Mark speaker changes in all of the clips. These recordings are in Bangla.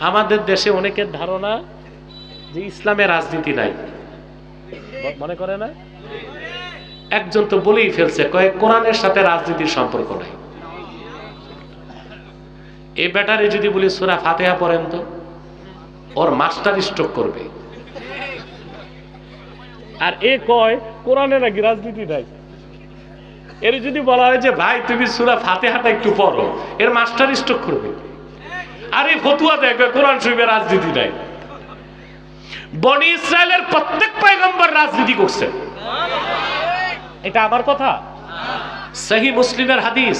Speaker 1: আমাদের দেশে অনেকের ধারণা যে ইসলামে রাজনীতি নাই, মনে করে না? একজন তো বলেই ফেলছে, কয়েক কোরআনের সাথে রাজনীতির সম্পর্ক নাই। এই ব্যাটারে যদি বলি সূরা ফাতিহা পড়েন তো, ওর মাস্টার স্ট্রোক করবে। আর এ কয় কোরআনে নাকি রাজনীতি নাই। এর যদি বলা হয় যে ভাই তুমি সূরা ফাতিহাটা একটু পড়ো, এর মাস্টার স্ট্রোক করবে। আর এই ফতুয়া দেখবে কোরআন শরীফে রাজনীতি নাই। বনি ইসরায়েলের প্রত্যেক পয়গম্বর রাজনীতি করছে, এটা আমার কথা। সহিহ মুসলিমের হাদিস,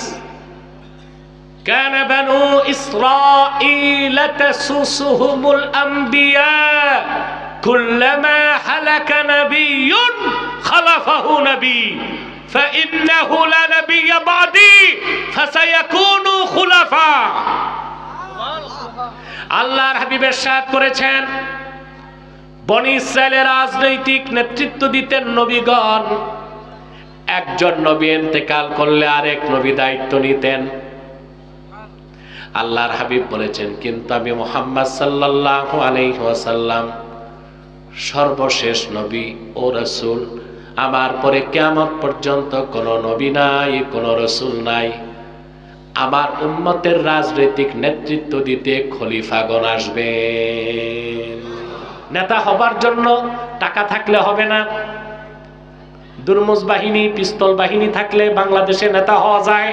Speaker 1: كان بنو إسرائيل تسوسهم الأنبياء كلما هلك نبي خلفه نبي فإنه لا نبي بعدي فسيكونوا خلفاء। আল্লাহর হাবিব ইরশাদ করেছেন, বনি ইসরায়েলের রাজনৈতিক নেতৃত্ব দিতেন নবীগণ। একজন নবী ইন্তেকাল করলে আরেক নবী দায়িত্ব নিতেন। আল্লাহর হাবিব বলেছেন, কিন্তু আমি মুহাম্মদ সাল্লাল্লাহু আলাইহি ওয়াসাল্লাম সর্বশেষ নবী ও রাসূল। আমার পরে কিয়ামত পর্যন্ত কোনো নবী নাই, কোনো রাসূল নাই। আমার উম্মতের রাজনৈতিক নেতৃত্ব দিতে খলিফাগণ আসবেন। নেতা হবার জন্য টাকা থাকলে হবে না। দুর্মুজ বাহিনী, পিস্তল বাহিনী থাকলে বাংলাদেশে নেতা হওয়া যায়,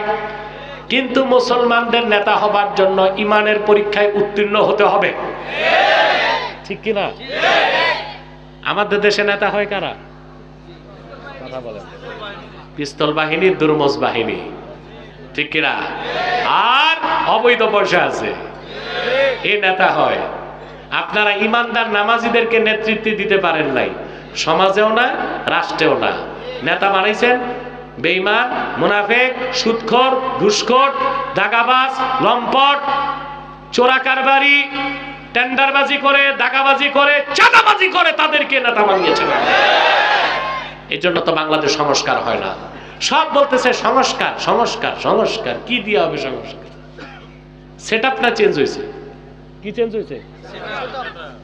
Speaker 1: কিন্তু মুসলমানদের নেতা হবার জন্য ইমানের পরীক্ষায় উত্তীর্ণ হতে হবে, ঠিক কিনা? আমাদের দেশে নেতা হয় কারা? কথা বলেন। পিস্তল বাহিনী, দুর্মুজ বাহিনী, ঠিক কিনা? আর অবৈধ পয়সা আছে, এই নেতা হয়। আপনারা ইমানদার নামাজিদেরকে নেতৃত্ব দিতে পারেন নাই, সমাজেও না, রাষ্ট্রেও না। নেতা বানাইছেন বেঈমান, মুনাফিক, সুদখোর, ঘুষখোর, দাগাবাজ, লম্পট, চোরাকারবারি, টেন্ডারবাজি করে, দাগাবাজি করে, চাঁদাবাজি করে, তাদেরকে নেতা বানিয়েছেন। এই জন্য তো বাংলাদেশ সংস্কার হয় না। সব বলতেছে সংস্কার সংস্কার সংস্কার, কি দিয়ে হবে সংস্কার? সেটআপ না চেঞ্জ হয়েছে? কি চেঞ্জ হয়েছে?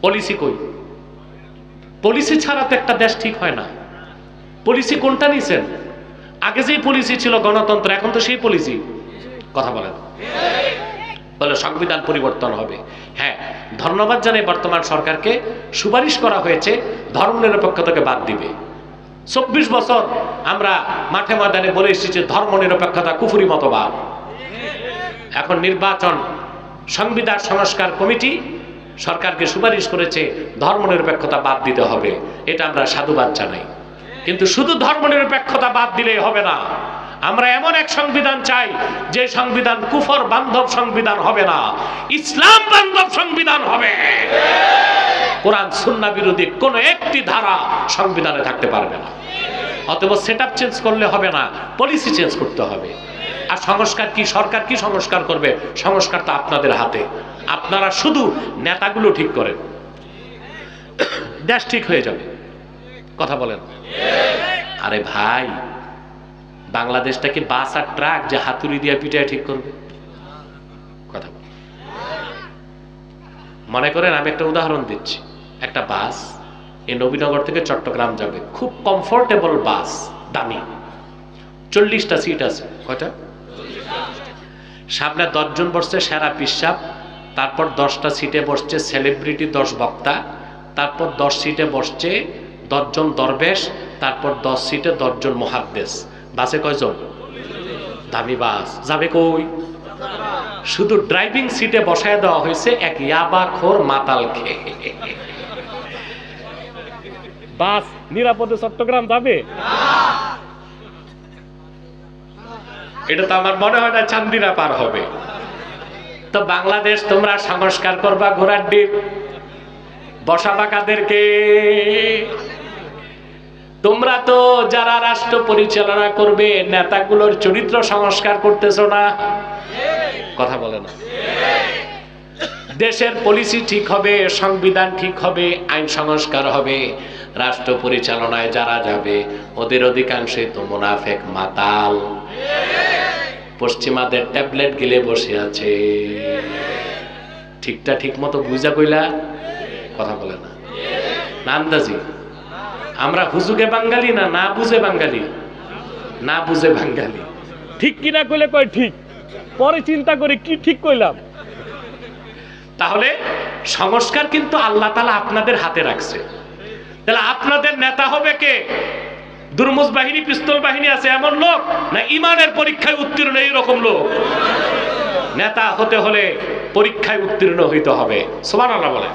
Speaker 1: পলিসি কই? পলিসি ছাড়া তো একটা দেশ ঠিক হয় না। পলিসি কোনটা নিছেন? আগে যেই পলিসি ছিল গণতন্ত্র, এখন তো সেই পলিসি। কথা বলেন। বলে সংবিধান পরিবর্তন হবে। হ্যাঁ, ধন্যবাদ জানাই বর্তমান সরকারকে, সুপারিশ করা হয়েছে ধর্মনিরপেক্ষতাকে বাদ দিবে। 24 বছর আমরা মাঠে ময়দানে বলে এসেছি ধর্মনিরপেক্ষতা কুফরি মতবাদ। এখন নির্বাচন সংবিধান সংস্কার কমিটি সরকারকে সুপারিশ করেছে ধর্মনিরপেক্ষতা বাদ দিতে হবে। এটা আমরা সাধুবাদ জানাই। কিন্তু শুধু ধর্মনিরপেক্ষতা বাদ দিলেই হবে না। আমরা এমন এক সংবিধান চাই যে সংবিধান কুফর বান্ধব সংবিধান হবে না, ইসলাম বান্ধব সংবিধান হবে। কোরআন সুন্নাহ বিরোধী কোন একটি ধারা সংবিধানে থাকতে পারবে না। অতএব সেটআপ চেঞ্জ করলে হবে না, পলিসি চেঞ্জ করতে হবে। আর সংস্কার কি? সরকার কি সংস্কার করবে? সংস্কার তো আপনাদের হাতে। আপনারা শুধু নেতাগুলো ঠিক করেন, দেশ ঠিক হয়ে যাবে। কথা বলেন। আরে ভাই, বাংলাদেশটা কি বাস আর ট্রাক যে হাতুড়ি দিয়ে পিটায় ঠিক করবে? কথা বল। মনে করেন, আমি একটা উদাহরণ দিচ্ছি। একটা বাস এই নবীনগর থেকে চট্টগ্রাম যাবে, খুব কমফোর্টেবল বাস, দামি, 40টা সিট আছে। কয়টা? সামনে 10 জন বসছে সেরা পিসাব, তারপর 10টা সিটে বসছে সেলিব্রিটি 10 বক্তা, তারপর 10 সিটে বসছে 10 জন দরবেশ, তারপর 10 সিটে 10 জন মুহাদ্দিস। বাসে কয়জন? দামি বাস, যাবে কই? শুধু ড্রাইভিং সিটে বসায় দেওয়া হয়েছে এক ইয়াবাখোর মাতাল খেয়ে। বাস নিরাপদে চট্টগ্রাম যাবে? এটা তো আমার মনে হয় না চান্দিনা পার হবে। তো বাংলাদেশ তোমরা সংস্কার করবা ঘোড়ার ডিম, বসাবা কাদেরকে? তোমরা তো যারা রাষ্ট্র পরিচালনা করবে নেতাগুলোর চরিত্র সংস্কার করতেছো না। কথা বলে না। দেশের পলিসি ঠিক হবে, সংবিধান ঠিক হবে, আইন সংস্কার হবে, রাষ্ট্র পরিচালনায় যারা যাবে ওদের অধিকাংশই তো মুনাফিক মাতাল, পশ্চিমাদের ট্যাবলেট গিলে বসে আছে। ঠিকটা ঠিক মতো বুঝা কইলা কথা বলে না, না আন্দাজি? আমরা হুজুগে বাঙালি না না বুঝে বাঙালি? না বুঝে বাঙালি।
Speaker 2: ঠিক কিনা কইলে কয় ঠিক, পরে চিন্তা করে কি ঠিক কইলাম।
Speaker 1: তাহলে সংস্কার কিন্তু আল্লাহ তাআলা আপনাদের হাতে রাখছে। তাহলে আপনাদের নেতা হবে কে? দুর্মুজ বাহিনী, পিস্তল বাহিনী আছে এমন লোক, না ইমানের পরীক্ষায় উত্তীর্ণ এইরকম লোক? নেতা হতে হলে পরীক্ষায় উত্তীর্ণ হইতে হবে। সুবহানাল্লাহ বলে।